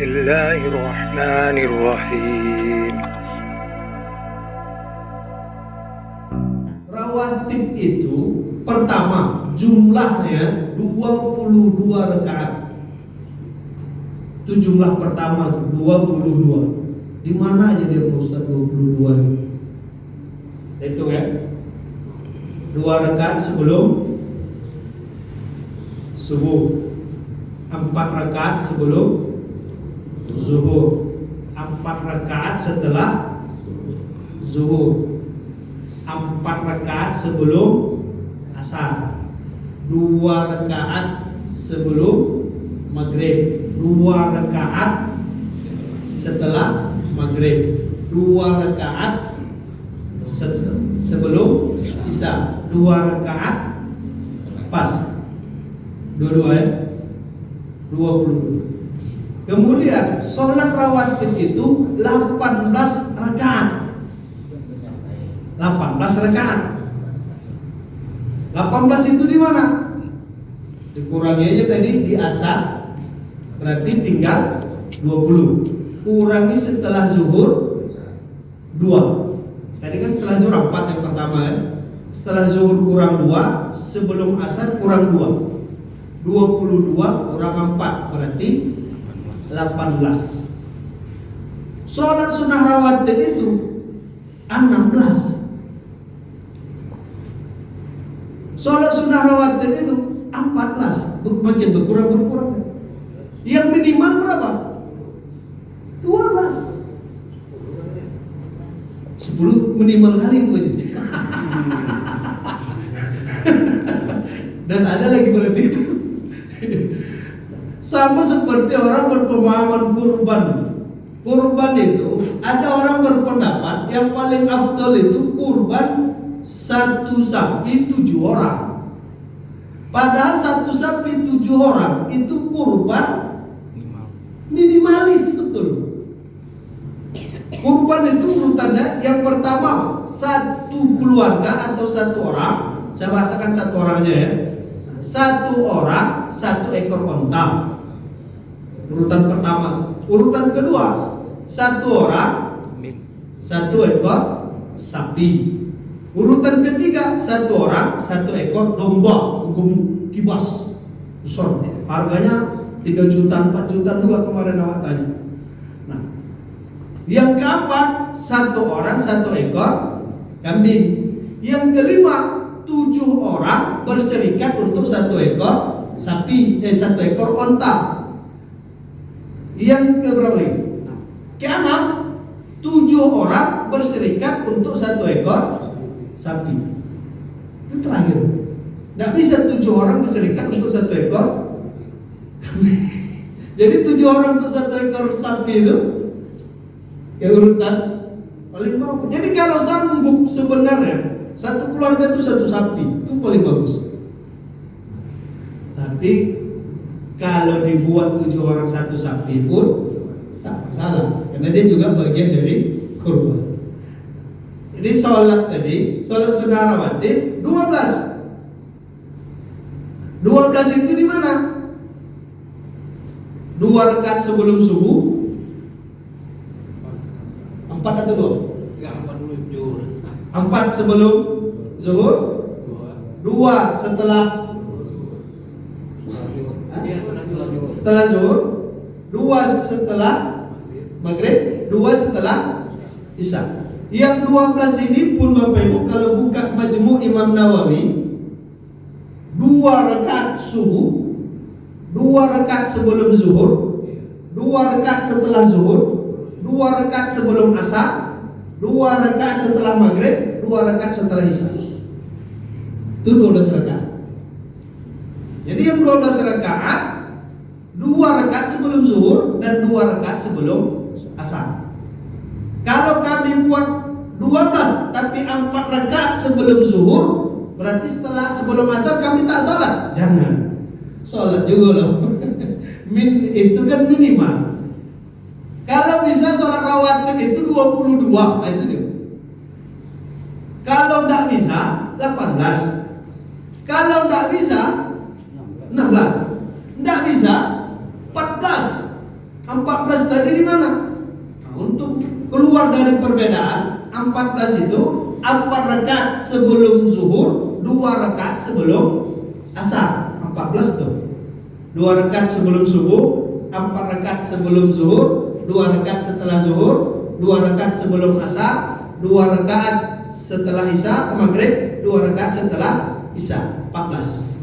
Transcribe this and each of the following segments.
Bismillahirrahmanirrahim. Rawatib itu pertama jumlahnya 22 rakaat. Itu jumlah pertama 22. Di mana aja dia Pak Ustaz 22 itu? Hitung ya. 2 rakaat sebelum subuh, 4 rakaat sebelum zuhur, 4 rakaat setelah zuhur, 4 rakaat sebelum asar, 2 rakaat sebelum maghrib, 2 rakaat setelah maghrib, 2 rakaat sebelum isya, 2 rakaat pas, dua-dua ya, 22. Kemudian sholat rawatib itu 18 rakaat. 18 rakaat. 18 itu di mana? Dikurangi aja tadi di asar, berarti tinggal 20. Kurangi setelah zuhur 2. Tadi kan setelah zuhur 4 yang pertama ya. Setelah zuhur kurang 2, sebelum asar kurang 2. 22 kurang 4 berarti 18. Sholat sunnah rawatib itu 16. Sholat sunnah rawatib itu 14. Makin berkurang. Yang minimal berapa? 12. 10 minimal kali itu aja. Dan ada lagi berarti itu. Sama seperti orang berpemahaman kurban. Kurban itu ada orang berpendapat yang paling afdal itu kurban 1 sapi 7 orang. Padahal 1 sapi 7 orang itu kurban minimalis betul. Kurban itu urutannya yang pertama 1 keluarga atau 1 orang. Saya bahasakan 1 orangnya ya. 1 orang 1 ekor onta. Urutan pertama. Urutan kedua 1 orang 1 ekor sapi. Urutan ketiga 1 orang 1 ekor domba gemuk kibas besar. Harganya 3 juta 4 juta juga kemarin awak tanya. Nah, yang keempat 1 orang 1 ekor kambing. Yang kelima 7 orang berserikat untuk 1 ekor sapi, 1 ekor onta. Yang keberapa lagi? Keenam 7 orang berserikat untuk 1 ekor sapi. Itu terakhir. Tidak bisa 7 orang berserikat untuk 1 ekor kambing. Jadi 7 orang untuk 1 ekor sapi itu ya urutan paling bagus. Jadi kalau sanggup sebenarnya 1 keluarga itu 1 sapi itu paling bagus. Tapi kalau dibuat 7 orang 1 sapi pun tak salah, karena dia juga bagian dari kurban. Jadi sholat tadi, sholat sunnah rawatib 12. 12 itu di mana? 2 rakaat sebelum subuh, 4 atau 2? 4 sebelum zuhur, 2 setelah zuhur, 2 setelah maghrib, 2 setelah isya. Yang 12 ini pun Bapak Ibu kalau buka Majmu' Imam Nawawi 2 rakaat subuh, 2 rakaat sebelum zuhur, 2 rakaat setelah zuhur, 2 rakaat sebelum asar, 2 rakaat setelah maghrib, 2 rakaat setelah isya. Itu 12 rakaat. Jadi yang 12 rakaat 2 rakaat sebelum zuhur dan 2 rakaat sebelum asar. Kalau kami buat 12 tapi 4 rakaat sebelum zuhur, berarti sebelum asar kami tak salat. Jangan. Salat juga loh. Itu kan minimal. Kalau bisa sholat rawatib itu 22, nah itu dia. Kalau tidak bisa 18. Kalau tidak bisa 16. Tidak bisa 14. 14 tadi di mana? Nah, untuk keluar dari perbedaan, 14 itu 4 rakaat sebelum zuhur, 2 rakaat sebelum asar. 14 tuh. 2 rakaat sebelum subuh, 4 rakaat sebelum zuhur, 2 rakaat setelah zuhur, 2 rakaat sebelum asar, 2 rakaat setelah isya maghrib, 2 rakaat setelah isya. 14.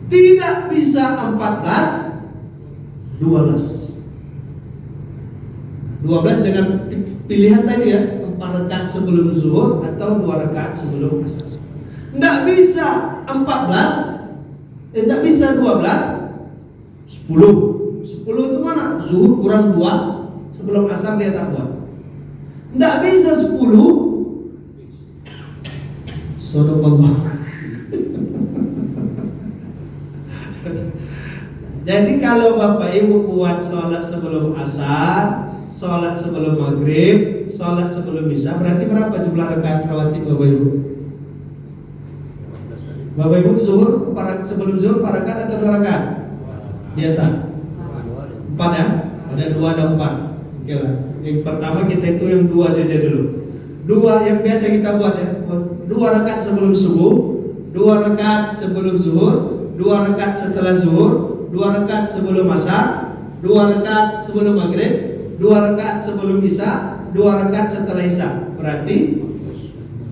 Tidak bisa 14, 12 dengan pilihan tadi ya, 4 rakaat sebelum zuhur atau 2 rakaat sebelum asar. Tidak bisa 14, tidak bisa 12, 10 itu mana? Zuhur kurang 2, sebelum asar dia tak buat. Tidak bisa 10, Subhanallah. Jadi kalau Bapak Ibu buat sholat sebelum asar, sholat sebelum maghrib, sholat sebelum isya, berarti berapa jumlah rakaat rawatib Bapak Ibu? Bapak Ibu sebelum zuhur 4 rakaat atau 2 rakaat? Biasa 4 ya? Ada 2 ada 4. Oke lah. Yang pertama kita itu yang 2 saja dulu. 2 yang biasa kita buat ya. 2 rakaat sebelum subuh, 2 rakaat sebelum zuhur, 2 rakaat setelah zuhur, 2 rakaat sebelum asar, 2 rakaat sebelum maghrib, 2 rakaat sebelum isya, 2 rakaat setelah isya. Berarti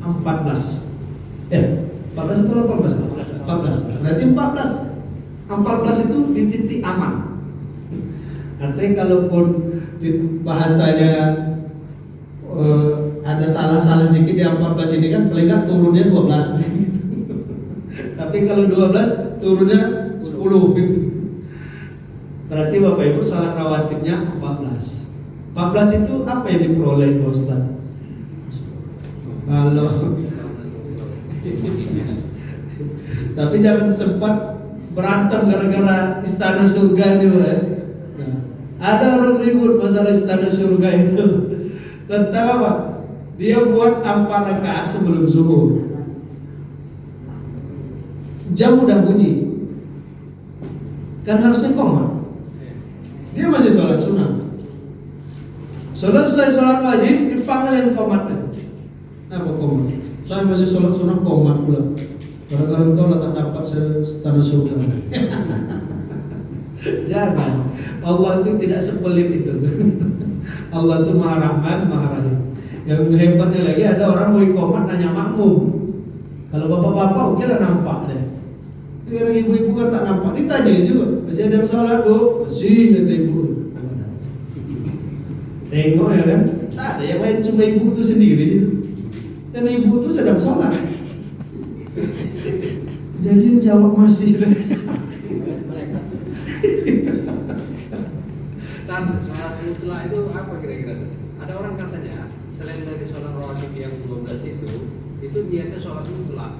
14. Ya, 14 atau 18? 14. Berarti 14 itu di titik aman. Artinya kalaupun bahasanya ada salah-salah sedikit di 14 ini kan paling nggak turunnya 12. Tapi kalau 12 turunnya 10. Berarti Bapak Ibu salat rawatibnya 14. 14 itu apa yang diperoleh Pak Ustaz? Kalau tapi jangan sempat berantem gara-gara istana surga nih Pak. Ada orang ribut masalah istana surga itu. Tentang apa? Dia buat 4 rakaat sebelum zuhur. Jam udah bunyi. Kan harusnya qomat. Dia masih sholat sunnah. Selesai sholat wajib dipanggil yang qomatnya. Apa qomat? Saya masih sholat sunnah qomat pula. Gara-gara engkau tak dapat istana surga. Jangan. Allah itu tidak sepelit itu. Allah itu Maha Rahman, Maha Rahim. Yang hebatnya lagi ada orang mau qomat nanya makmum. Kalau bapak-bapak oke lah nampak deh. Yang ibu-ibu kan tak nampak, ditanya juga. Masih ada yang sholat bu? Masih kata ibu. Tengok ya kan? Tak ada yang lain, cuma ibu itu sendiri. Dan ibu itu sedang sholat. Dan dia jawab masih. Sholat mutlak itu apa kira-kira? Ada orang katanya selain dari sholat rawatib yang 12 itu niatnya sholat mutlak.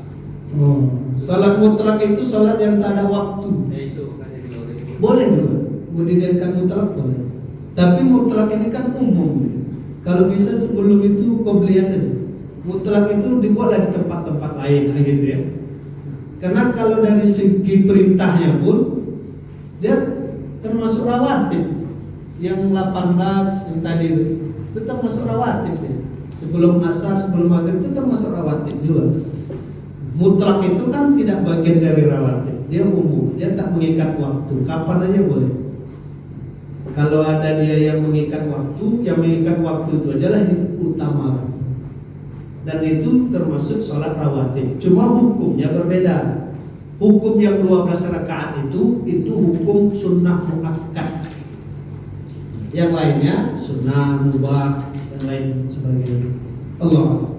Salat mutlak itu salat yang tak ada waktu. Ya itu makanya dilakukan. Boleh juga, mau diniatkan mutlak boleh. Tapi mutlak ini kan umum. Kalau bisa sebelum itu qobliyah saja. Mutlak itu dibuatlah di tempat-tempat lain, gitu ya. Karena kalau dari segi perintahnya pun dia termasuk rawatib. Yang 18 yang tadi itu termasuk rawatib ya. Sebelum asar, sebelum maghrib itu termasuk rawatib juga. Mutlak itu kan tidak bagian dari rawatib, dia umum, dia tak mengikat waktu, kapan aja boleh. Kalau ada dia yang mengikat waktu itu aja lah diutamakan. Dan itu termasuk sholat rawatib. Cuma hukumnya berbeda. Hukum yang 12 rakaat itu hukum sunnah muakkad. Yang lainnya sunnah mubah dan lain sebagainya. Allah.